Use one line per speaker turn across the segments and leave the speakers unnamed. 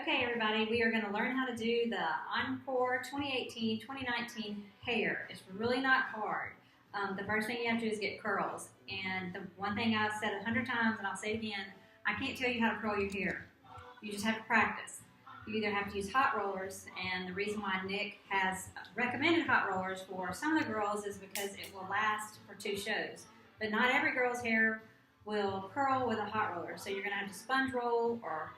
Okay, everybody, we are going to learn how to do the Encore 2018-2019 hair. It's really not hard. The first thing you have to do is get curls. And the one thing I've said 100 times, and I'll say it again, I can't tell you how to curl your hair. You just have to practice. You either have to use hot rollers, and the reason why Nick has recommended hot rollers for some of the girls is because it will last for 2 shows. But not every girl's hair will curl with a hot roller. So you're going to have to sponge roll or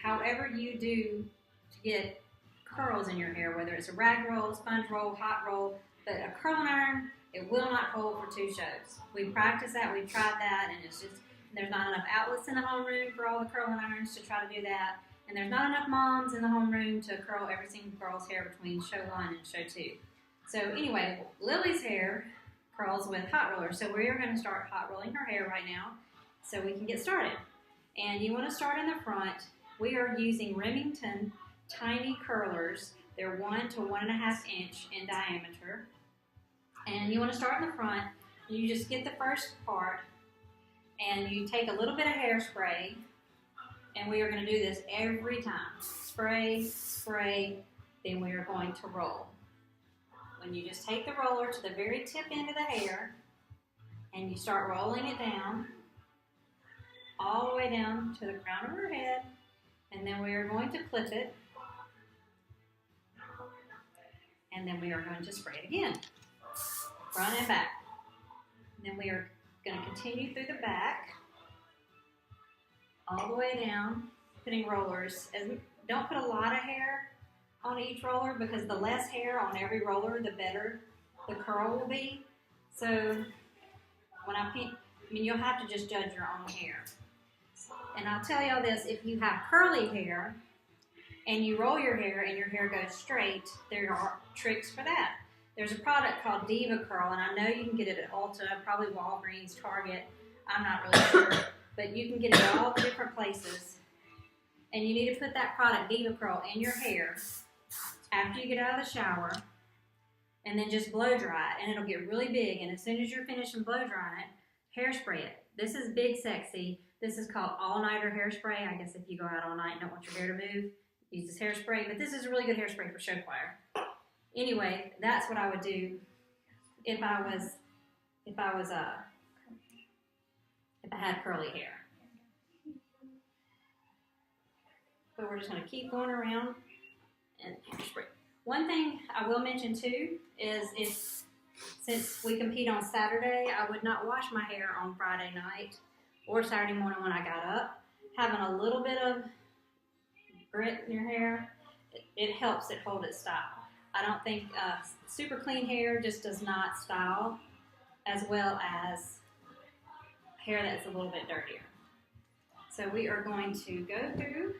however you do to get curls in your hair, whether it's a rag roll, sponge roll, hot roll, but a curling iron, it will not hold for 2 shows. We've practiced that, we've tried that, and it's just, there's not enough outlets in the homeroom for all the curling irons to try to do that, and there's not enough moms in the homeroom to curl every single girl's hair between show 1 and show 2. So anyway, Lily's hair curls with hot rollers, so we are going to start hot rolling her hair right now so we can get started. And you want to start in the front. We are using Remington tiny curlers. They're 1 to 1.5 inch in diameter. And you want to start in the front. You just get the first part and you take a little bit of hairspray, and we are going to do this every time. Spray, spray, then we are going to roll. When you just take the roller to the very tip end of the hair and you start rolling it down, all the way down to the crown of her head, and then we are going to clip it, and then we are going to spray it again, front and back. And then we are going to continue through the back, all the way down, putting rollers. Don't put a lot of hair on each roller, because the less hair on every roller, the better the curl will be. So when you'll have to just judge your own hair. And I'll tell y'all this, if you have curly hair and you roll your hair and your hair goes straight, there are tricks for that. There's a product called Diva Curl, and I know you can get it at Ulta, probably Walgreens, Target, I'm not really sure, but you can get it at all the different places. And you need to put that product, Diva Curl, in your hair after you get out of the shower, and then just blow dry it, and it'll get really big. And as soon as you're finished and blow drying it, hairspray it. This is Big Sexy. This is called all-nighter hairspray. I guess if you go out all night and don't want your hair to move, use this hairspray. But this is a really good hairspray for show choir. Anyway, that's what I would do if I had curly hair. So we're just going to keep going around and hairspray. One thing I will mention too is since we compete on Saturday, I would not wash my hair on Friday night or Saturday morning when I got up. Having a little bit of grit in your hair, it helps it hold its style. I don't think super clean hair just does not style as well as hair that's a little bit dirtier. So we are going to go through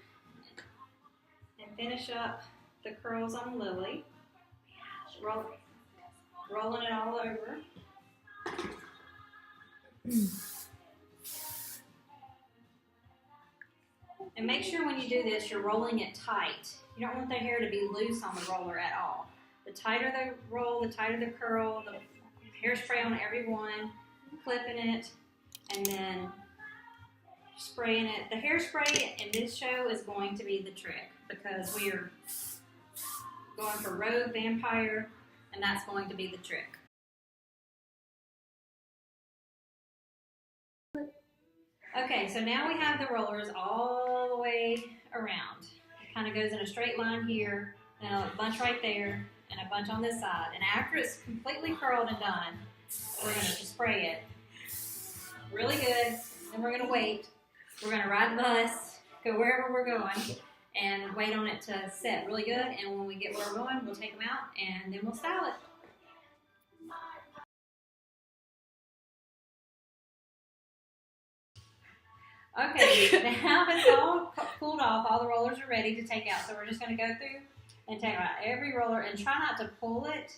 and finish up the curls on Lily. Rolling it all over. And make sure when you do this, you're rolling it tight. You don't want the hair to be loose on the roller at all. The tighter the roll, the tighter the curl, the hairspray on every one, clipping it, and then spraying it. The hairspray in this show is going to be the trick, because we are going for Rogue Vampire, and that's going to be the trick. Okay, so now we have the rollers all the way around. It kind of goes in a straight line here, and a bunch right there, and a bunch on this side. And after it's completely curled and done, we're going to spray it really good. Then we're going to wait. We're going to ride the bus, go wherever we're going, and wait on it to set really good. And when we get where we're going, we'll take them out, and then we'll style it. Okay, now it's all cooled off, all the rollers are ready to take out. So we're just going to go through and take out every roller, and try not to pull it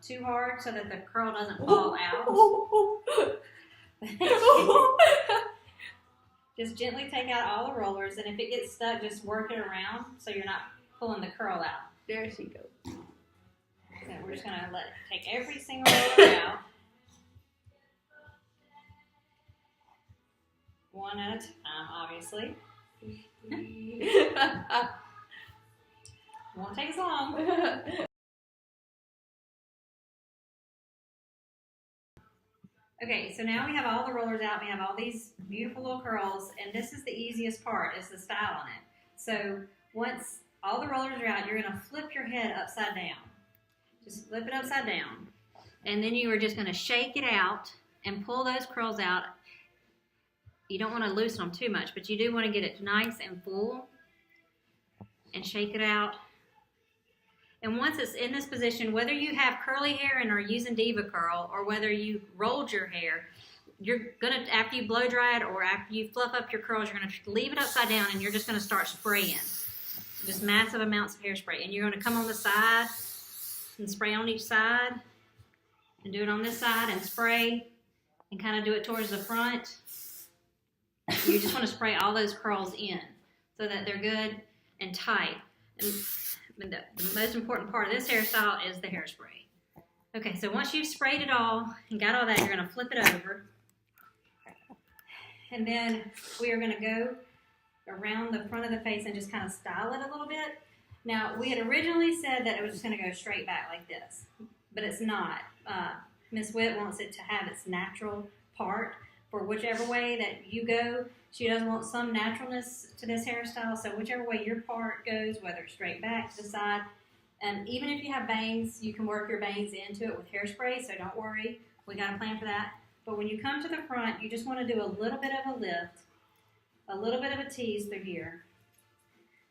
too hard so that the curl doesn't fall out. Just gently take out all the rollers, and if it gets stuck, just work it around so you're not pulling the curl out.
There she goes.
So we're just going to take every single roller out. One at a time, obviously. Won't take as long. Okay, so now we have all the rollers out. We have all these beautiful little curls, and this is the easiest part, is the style on it. So once all the rollers are out, you're going to flip your head upside down. Just flip it upside down. And then you are just going to shake it out and pull those curls out. You don't want to loosen them too much, but you do want to get it nice and full. And shake it out. And once it's in this position, whether you have curly hair and are using Diva Curl, or whether you rolled your hair, you're gonna, after you blow dry it or after you fluff up your curls, you're gonna leave it upside down and you're just gonna start spraying. Just massive amounts of hairspray. And you're gonna come on the side and spray on each side, and do it on this side and spray, and kind of do it towards the front. You just wanna spray all those curls in so that they're good and tight. And the most important part of this hairstyle is the hairspray. Okay, so once you've sprayed it all and got all that, you're going to flip it over. And then we are going to go around the front of the face and just kind of style it a little bit. Now, we had originally said that it was just going to go straight back like this, but it's not. Miss Witt wants it to have its natural part for whichever way that you go. She does want some naturalness to this hairstyle, so whichever way your part goes, whether it's straight back to the side, and even if you have bangs, you can work your bangs into it with hairspray, so don't worry. We got a plan for that. But when you come to the front, you just want to do a little bit of a lift, a little bit of a tease through here,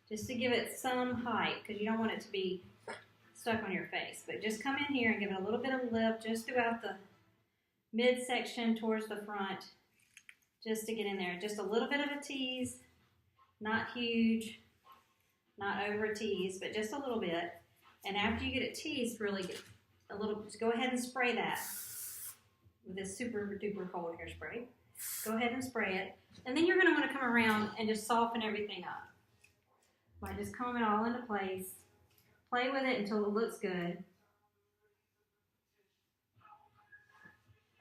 just to give it some height, because you don't want it to be stuck on your face. But just come in here and give it a little bit of a lift just throughout the midsection towards the front, just to get in there. Just a little bit of a tease, not huge, not over a tease, but just a little bit. And after you get it teased, really get a little, just go ahead and spray that with this super duper cold hairspray. Go ahead and spray it. And then you're going to want to come around and just soften everything up. By just comb it all into place. Play with it until it looks good.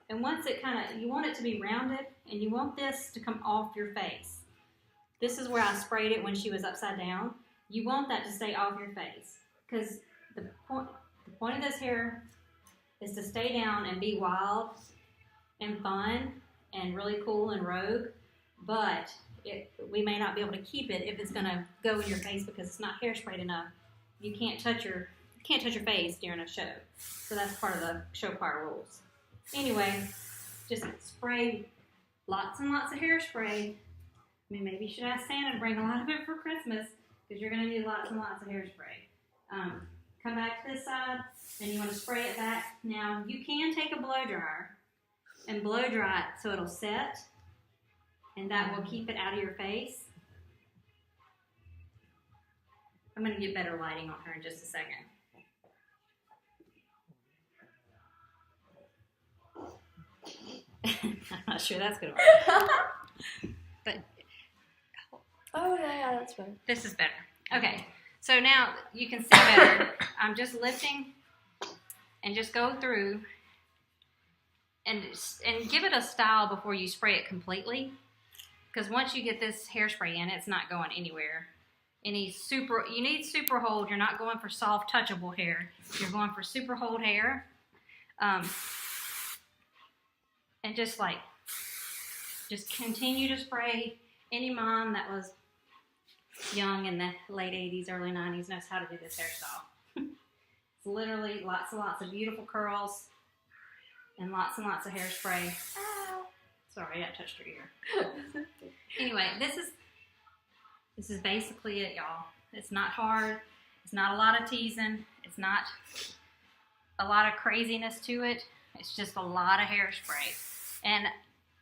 And once it kind of, you want it to be rounded, and you want this to come off your face. This is where I sprayed it when she was upside down. You want that to stay off your face, because the point of this hair is to stay down and be wild and fun and really cool and rogue, but we may not be able to keep it if it's going to go in your face because it's not hairsprayed enough. You can't touch your face during a show, so that's part of the show choir rules. Anyway, just spray lots and lots of hairspray. I mean, maybe you should ask Santa to bring a lot of it for Christmas, because you're going to need lots and lots of hairspray. Come back to this side, and you want to spray it back. Now, you can take a blow dryer and blow dry it so it'll set, and that will keep it out of your face. I'm going to get better lighting on her in just a second. I'm not sure that's going to work. But
oh, yeah, that's better.
This is better. Okay, so now you can see better. I'm just lifting and just go through and give it a style before you spray it completely. Because once you get this hairspray in, it's not going anywhere. You need super hold. You're not going for soft, touchable hair. You're going for super hold hair. And just continue to spray. Any mom that was young in the late 80s, early 90s knows how to do this hairstyle. It's literally lots and lots of beautiful curls and lots of hairspray. Ow. Sorry, I touched her ear. Anyway, this is basically it, y'all. It's not hard. It's not a lot of teasing. It's not a lot of craziness to it. It's just a lot of hairspray. And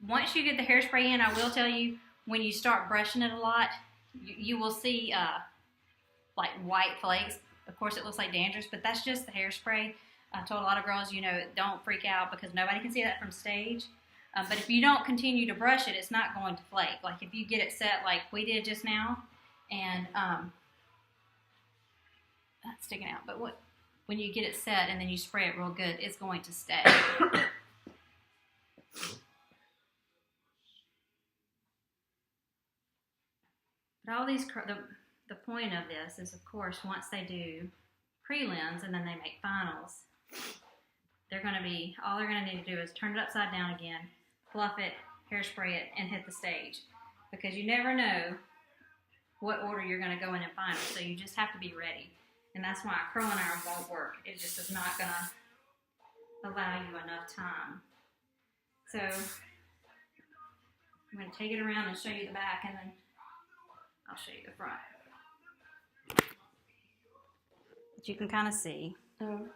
once you get the hairspray in, I will tell you, when you start brushing it a lot, you will see like white flakes. Of course, it looks like dandruff, but that's just the hairspray. I told a lot of girls, don't freak out because nobody can see that from stage. But if you don't continue to brush it, it's not going to flake. Like if you get it set like we did just now, and that's sticking out. But when you get it set and then you spray it real good, it's going to stay. But all these, the point of this is, of course, once they do prelims and then they make finals, they're going to be, all they're going to need to do is turn it upside down again, fluff it, hairspray it, and hit the stage. Because you never know what order you're going to go in finals, so you just have to be ready. And that's why a curling iron won't work. It just is not going to allow you enough time. So I'm going to take it around and show you the back, and then I'll show you the front. But you can kind of see.
Oh.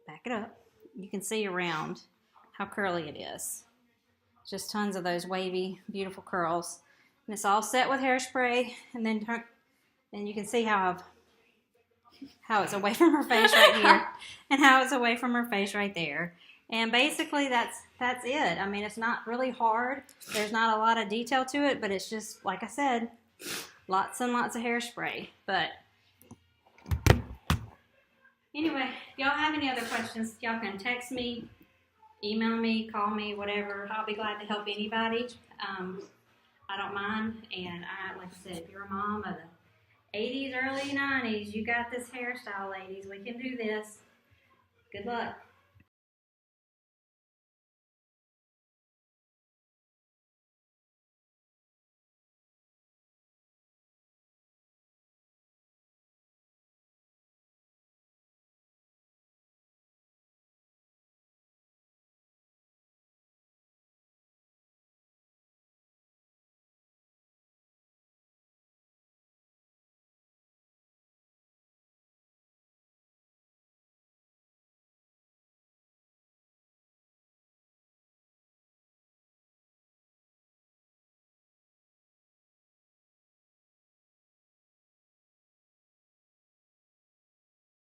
Back it up. You can see around how curly it is. Just tons of those wavy, beautiful curls. And it's all set with hairspray, and then you can see how it's away from her face right here, and how it's away from her face right there. And basically, that's it. I mean, it's not really hard. There's not a lot of detail to it, but it's just, like I said, lots and lots of hairspray. But anyway, if y'all have any other questions, y'all can text me, email me, call me, whatever. I'll be glad to help anybody. I don't mind. And like I said, if you're a mom of the 80s, early 90s, you got this hairstyle, ladies. We can do this. Good luck.